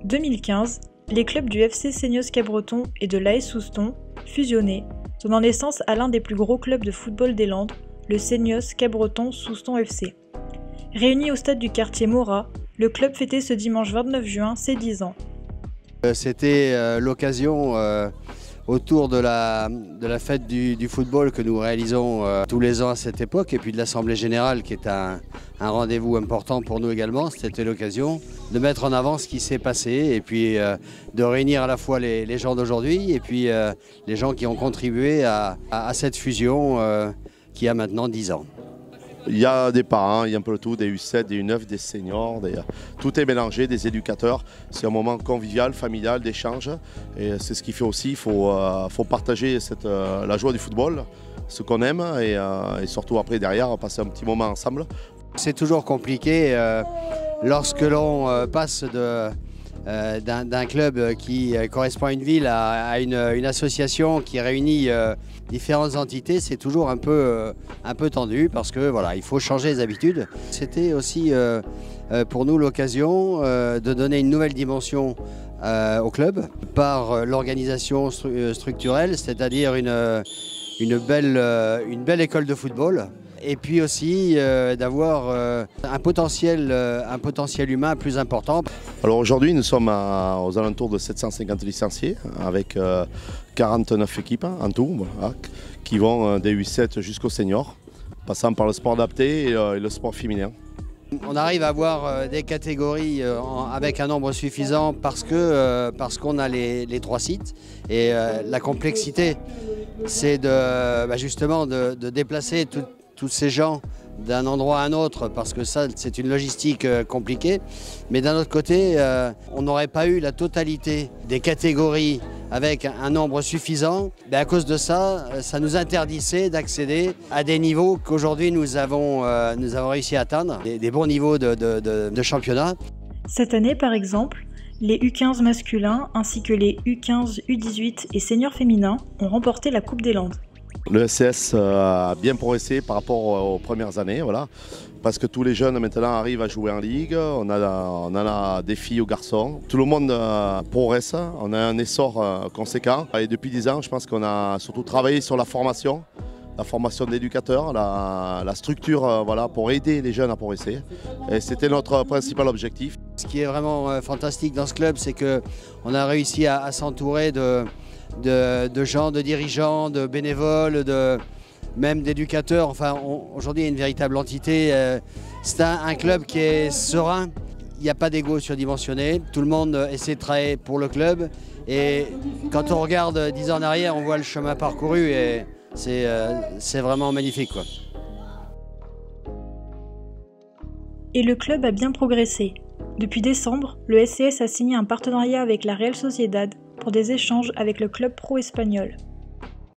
2015, les clubs du FC Seignos Cabreton et de l'AS Souston, fusionnés, donnant naissance à l'un des plus gros clubs de football des Landes, le Seignos Cabreton Souston FC. Réuni au stade du quartier Morat, le club fêtait ce dimanche 29 juin ses 10 ans. C'était l'occasion autour de la fête du football que nous réalisons tous les ans à cette époque, et puis de l'Assemblée Générale qui est un rendez-vous important pour nous également. C'était l'occasion de mettre en avant ce qui s'est passé et puis de réunir à la fois les gens d'aujourd'hui et puis les gens qui ont contribué à cette fusion qui a maintenant 10 ans. Il y a des parents, il y a un peu le tout, des U7, des U9, des seniors, tout est mélangé, des éducateurs. C'est un moment convivial, familial, d'échange. Et c'est ce qui fait aussi, il faut partager la joie du football, ce qu'on aime, et surtout après, derrière, passer un petit moment ensemble. C'est toujours compliqué lorsque l'on passe d'un club qui correspond à une ville à une association qui réunit différentes entités. C'est toujours un peu tendu parce que voilà, il faut changer les habitudes. C'était aussi pour nous l'occasion de donner une nouvelle dimension au club par l'organisation structurelle, c'est-à-dire une belle école de football. Et puis aussi d'avoir un potentiel humain plus important. Alors aujourd'hui, nous sommes aux alentours de 750 licenciés avec 49 équipes en tout, voilà, qui vont des U7 jusqu'aux seniors, passant par le sport adapté et le sport féminin. On arrive à avoir des catégories avec un nombre suffisant parce qu'on a les 3 sites. Et la complexité, c'est justement de déplacer tous ces gens d'un endroit à un autre, parce que ça, c'est une logistique compliquée. Mais d'un autre côté, on n'aurait pas eu la totalité des catégories avec un nombre suffisant. À cause de ça, ça nous interdisait d'accéder à des niveaux qu'aujourd'hui nous avons réussi à atteindre, des bons niveaux de championnat. Cette année, par exemple, les U15 masculins ainsi que les U15, U18 et seniors féminins ont remporté la Coupe des Landes. Le SCS a bien progressé par rapport aux premières années, voilà, parce que tous les jeunes maintenant arrivent à jouer en ligue, on a des filles aux garçons, tout le monde progresse, on a un essor conséquent. Et depuis 10 ans, je pense qu'on a surtout travaillé sur la formation d'éducateurs, la structure voilà, pour aider les jeunes à progresser. Et c'était notre principal objectif. Ce qui est vraiment fantastique dans ce club, c'est qu'on a réussi à s'entourer de gens, de dirigeants, de bénévoles, même d'éducateurs. Enfin, aujourd'hui, il y a une véritable entité. C'est un club qui est serein. Il n'y a pas d'ego surdimensionné. Tout le monde essaie de travailler pour le club. Et quand on regarde 10 ans en arrière, on voit le chemin parcouru et c'est vraiment magnifique, quoi. Et le club a bien progressé. Depuis décembre, le SCS a signé un partenariat avec la Real Sociedad pour des échanges avec le club pro espagnol.